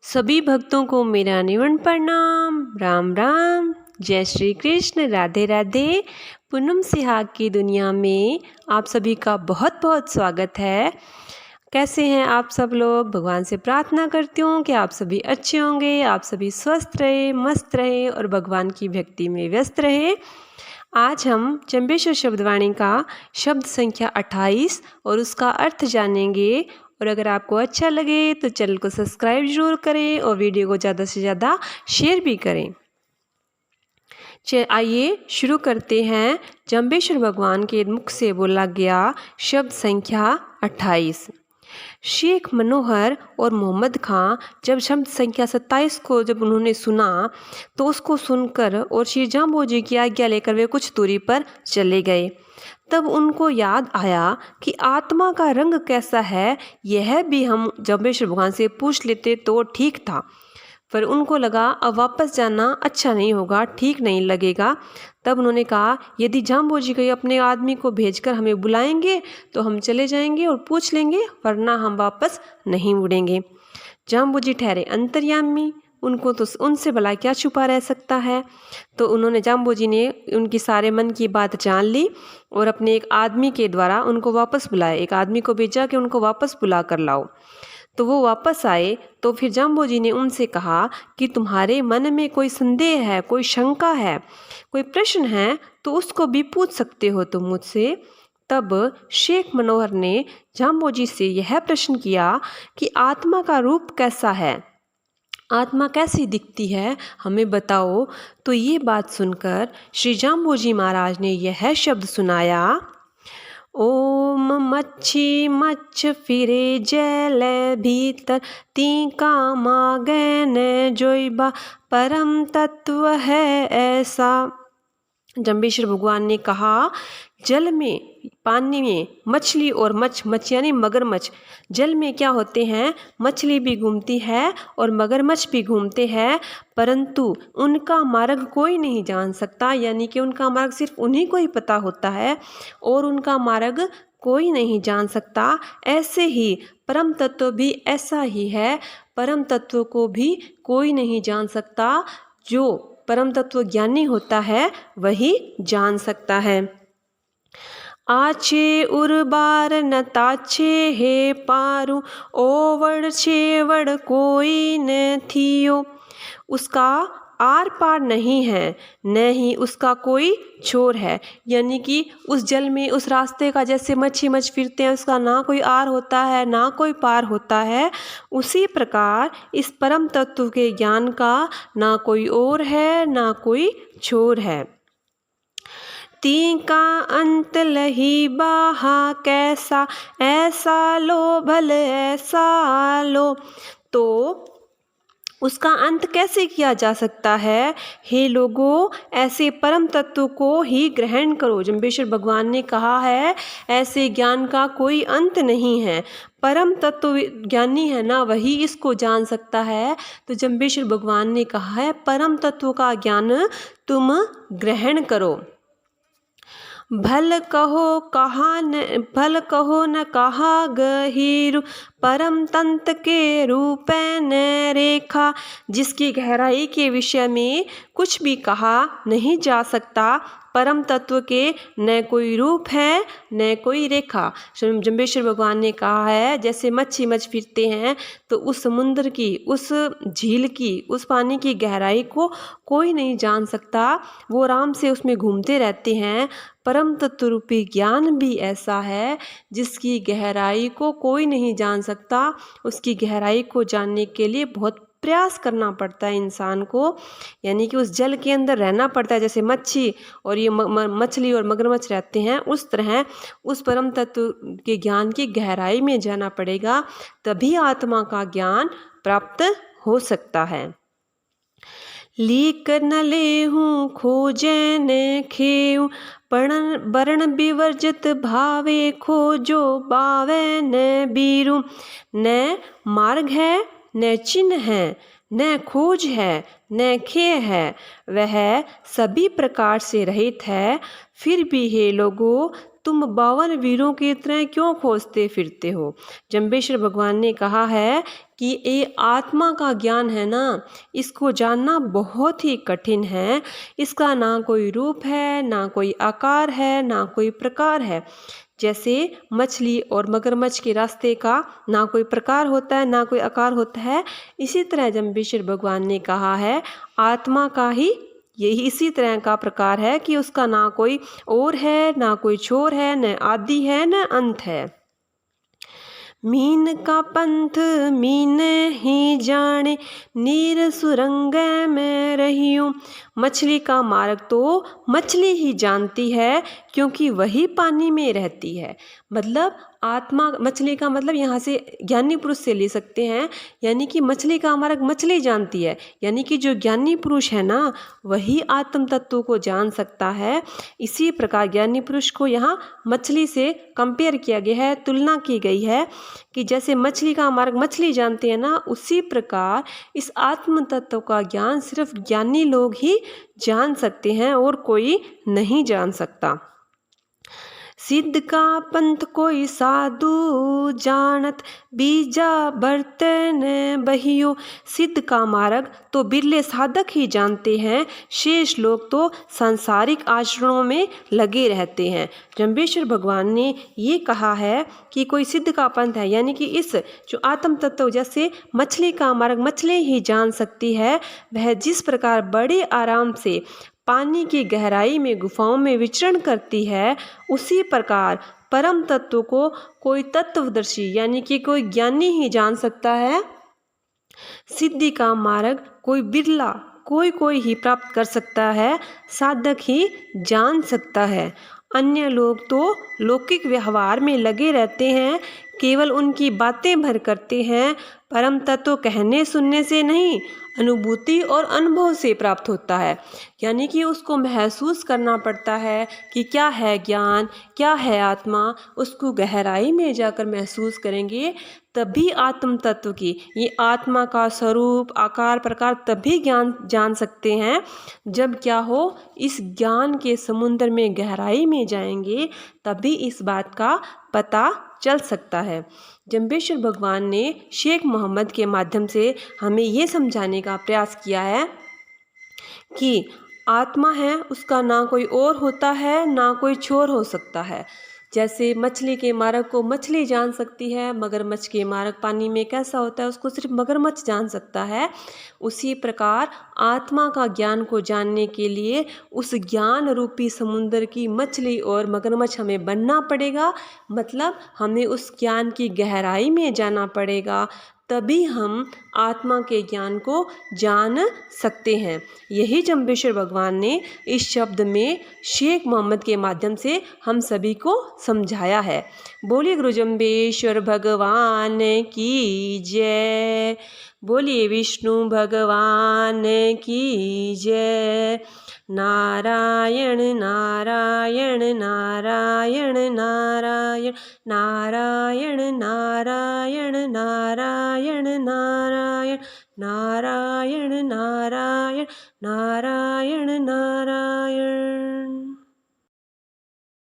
सभी भक्तों को मेरा निवन प्रणाम। राम राम, जय श्री कृष्ण, राधे राधे। पूनम सिहाग की दुनिया में आप सभी का बहुत बहुत स्वागत है। कैसे हैं आप सब लोग? भगवान से प्रार्थना करती हूँ कि आप सभी अच्छे होंगे, आप सभी स्वस्थ रहे, मस्त रहे और भगवान की भक्ति में व्यस्त रहे। आज हम चंबेश्वर शब्दवाणी का शब्द संख्या 28 और उसका अर्थ जानेंगे। और अगर आपको अच्छा लगे तो चैनल को सब्सक्राइब जरूर करें और वीडियो को ज़्यादा से ज़्यादा शेयर भी करें। आइए शुरू करते हैं। जम्बेश्वर भगवान के मुख से बोला गया शब्द संख्या 28। शेख मनोहर और मोहम्मद खां जब शब्द संख्या 27 को जब उन्होंने सुना तो उसको सुनकर और श्री जाम्बोजी की आज्ञा लेकर वे कुछ दूरी पर चले गए। तब उनको याद आया कि आत्मा का रंग कैसा है, यह भी हम जम्बेश्वर भगवान से पूछ लेते तो ठीक था। पर उनको लगा अब वापस जाना अच्छा नहीं होगा, ठीक नहीं लगेगा। तब उन्होंने कहा यदि जाम्बोजी कोई अपने आदमी को भेजकर हमें बुलाएंगे तो हम चले जाएंगे और पूछ लेंगे, वरना हम वापस नहीं मुड़ेंगे। जाम्बोजी ठहरे अंतर्यामी, उनको तो उनसे भला क्या छुपा रह सकता है। तो उन्होंने जाम्बोजी ने उनकी सारे मन की बात जान ली और अपने एक आदमी के द्वारा उनको वापस बुलाया। एक आदमी को भेजा कि उनको वापस बुला कर लाओ। तो वो वापस आए तो फिर जाम्बोजी ने उनसे कहा कि तुम्हारे मन में कोई संदेह है, कोई शंका है, कोई प्रश्न है तो उसको भी पूछ सकते हो तुम मुझसे। तब शेख मनोहर ने जाम्बोजी से यह प्रश्न किया कि आत्मा का रूप कैसा है, आत्मा कैसी दिखती है, हमें बताओ। तो ये बात सुनकर श्री जाम्बोजी महाराज ने यह शब्द सुनाया, ओम मच्छी मच्छ फिरे जैल भीतर तीका मागैन जोइबा परम तत्व है ऐसा। जम्बेश्वर भगवान ने कहा जल में, पानी में मछली और मच्छ यानी मगरमच्छ, जल में क्या होते हैं, मछली भी घूमती है और मगरमच्छ भी घूमते हैं, परंतु उनका मार्ग कोई नहीं जान सकता, यानी कि उनका मार्ग सिर्फ उन्हीं को ही पता होता है और उनका मार्ग कोई नहीं जान सकता। ऐसे ही परम तत्व भी ऐसा ही है, परम तत्व को भी कोई नहीं जान सकता। जो परम तत्व ज्ञानी होता है वही जान सकता है। आछे उर्बार न ताछे हे पारू, ओवड़ छेवड़ कोई न थियो। उसका आर पार नहीं है, न ही उसका कोई छोर है, यानी कि उस जल में, उस रास्ते का जैसे मच्छी मच्छ फिरते हैं, उसका ना कोई आर होता है ना कोई पार होता है, उसी प्रकार इस परम तत्व के ज्ञान का ना कोई ओर है ना कोई छोर है। तीका अंत लही बाहा कैसा, ऐसा लो भल ऐसा लो। तो उसका अंत कैसे किया जा सकता है? हे लोगों, ऐसे परम तत्व को ही ग्रहण करो। जम्बेश्वर भगवान ने कहा है ऐसे ज्ञान का कोई अंत नहीं है, परम तत्व ज्ञानी है ना वही इसको जान सकता है। तो जम्बेश्वर भगवान ने कहा है परम तत्व का ज्ञान तुम ग्रहण करो। भल कहो न कहा गहीरु, परम तंत्र के रूप न रेखा। जिसकी गहराई के विषय में कुछ भी कहा नहीं जा सकता, परम तत्व के न कोई रूप है न कोई रेखा। जम्बेश्वर भगवान ने कहा है जैसे मच्छी मच्छ फिरते हैं तो उस समुद्र की, उस झील की, उस पानी की गहराई को कोई नहीं जान सकता, वो आराम से उसमें घूमते रहते हैं। परम तत्व रूपी ज्ञान भी ऐसा है जिसकी गहराई को कोई नहीं जान सकता। उसकी गहराई को जानने के लिए बहुत प्रयास करना पड़ता है इंसान को, यानी कि उस जल के अंदर रहना पड़ता है। जैसे मच्छी और ये मछली और मगरमच्छ रहते हैं, उस तरह उस परम तत्व के ज्ञान की गहराई में जाना पड़ेगा, तभी आत्मा का ज्ञान प्राप्त हो सकता है। लीक न लेहूँ खोजे न खेऊँ, वर्ण विवर्जित भावे खोजो बावे न बीरू। न मार्ग है न चिन्ह है, न खोज है न खेय है, वह सभी प्रकार से रहित है। फिर भी हे लोगों, तुम 52 वीरों की तरह क्यों खोजते फिरते हो। जम्बेश्वर भगवान ने कहा है कि ये आत्मा का ज्ञान है ना, इसको जानना बहुत ही कठिन है। इसका ना कोई रूप है, ना कोई आकार है, ना कोई प्रकार है। जैसे मछली और मगरमच्छ के रास्ते का ना कोई प्रकार होता है, ना कोई आकार होता है, इसी तरह जम्बेश्वर भगवान ने कहा है आत्मा का ही यही इसी तरह का प्रकार है कि उसका ना कोई और है, ना कोई छोर है, न आदि है, न अंत है। मीन का पंथ मीन ही जाने, नीर सुरंग में रही हूँ। मछली का मार्ग तो मछली ही जानती है, क्योंकि वही पानी में रहती है। मतलब आत्मा, मछली का मतलब यहाँ से ज्ञानी पुरुष से ले सकते हैं, यानी कि मछली का मार्ग मछली जानती है, यानी कि जो ज्ञानी पुरुष है ना, वही आत्म तत्व को जान सकता है। इसी प्रकार ज्ञानी पुरुष को यहाँ मछली से कंपेयर किया गया है, तुलना की गई है कि जैसे मछली का मार्ग मछली जानते हैं ना, उसी प्रकार इस आत्म तत्व का ज्ञान सिर्फ ज्ञानी लोग ही जान सकते हैं और कोई नहीं जान सकता। सिद्ध का पंथ कोई साधु जानत, बीजा बर्तन बहियो। सिद्ध का मार्ग तो बिरले साधक ही जानते हैं, शेष लोग तो सांसारिक आचरणों में लगे रहते हैं। जम्बेश्वर भगवान ने ये कहा है कि कोई सिद्ध का पंथ है, यानी कि इस जो आत्म तत्व जैसे मछली का मार्ग मछली ही जान सकती है, वह जिस प्रकार बड़े आराम से पानी की गहराई में गुफाओं में विचरण करती है, उसी प्रकार परम तत्व को कोई तत्वदर्शी यानी कि कोई ज्ञानी ही जान सकता है। सिद्धि का मार्ग कोई बिरला कोई ही प्राप्त कर सकता है, साधक ही जान सकता है। अन्य लोग तो लौकिक व्यवहार में लगे रहते हैं, केवल उनकी बातें भर करते हैं। परम तत्व कहने सुनने से नहीं, अनुभूति और अनुभव से प्राप्त होता है, यानी कि उसको महसूस करना पड़ता है कि क्या है ज्ञान, क्या है आत्मा। उसको गहराई में जाकर महसूस करेंगे तभी आत्म तत्व की, ये आत्मा का स्वरूप आकार प्रकार तभी ज्ञान जान सकते हैं जब क्या हो, इस ज्ञान के समुद्र में गहराई में जाएंगे, तभी इस बात का पता चल सकता है। जम्बेश्वर भगवान ने शेख मोहम्मद के माध्यम से हमें ये समझाने का प्रयास किया है कि आत्मा है, उसका ना कोई और होता है, ना कोई छोर हो सकता है। जैसे मछली के मार्ग को मछली जान सकती है, मगरमच्छ के मार्ग पानी में कैसा होता है उसको सिर्फ मगरमच्छ जान सकता है। उसी प्रकार आत्मा का ज्ञान को जानने के लिए उस ज्ञान रूपी समुद्र की मछली और मगरमच्छ हमें बनना पड़ेगा। मतलब हमें उस ज्ञान की गहराई में जाना पड़ेगा, तभी हम आत्मा के ज्ञान को जान सकते हैं। यही जम्बेश्वर भगवान ने इस शब्द में शेख मोहम्मद के माध्यम से हम सभी को समझाया है। बोलिए गुरु जम्बेश्वर भगवान की जय। बोलिए विष्णु भगवान की जय। नारायण नारायण नारायण नारायण नारायण नारायण नारायण नारायण नारायण नारायण नारायण नारायण।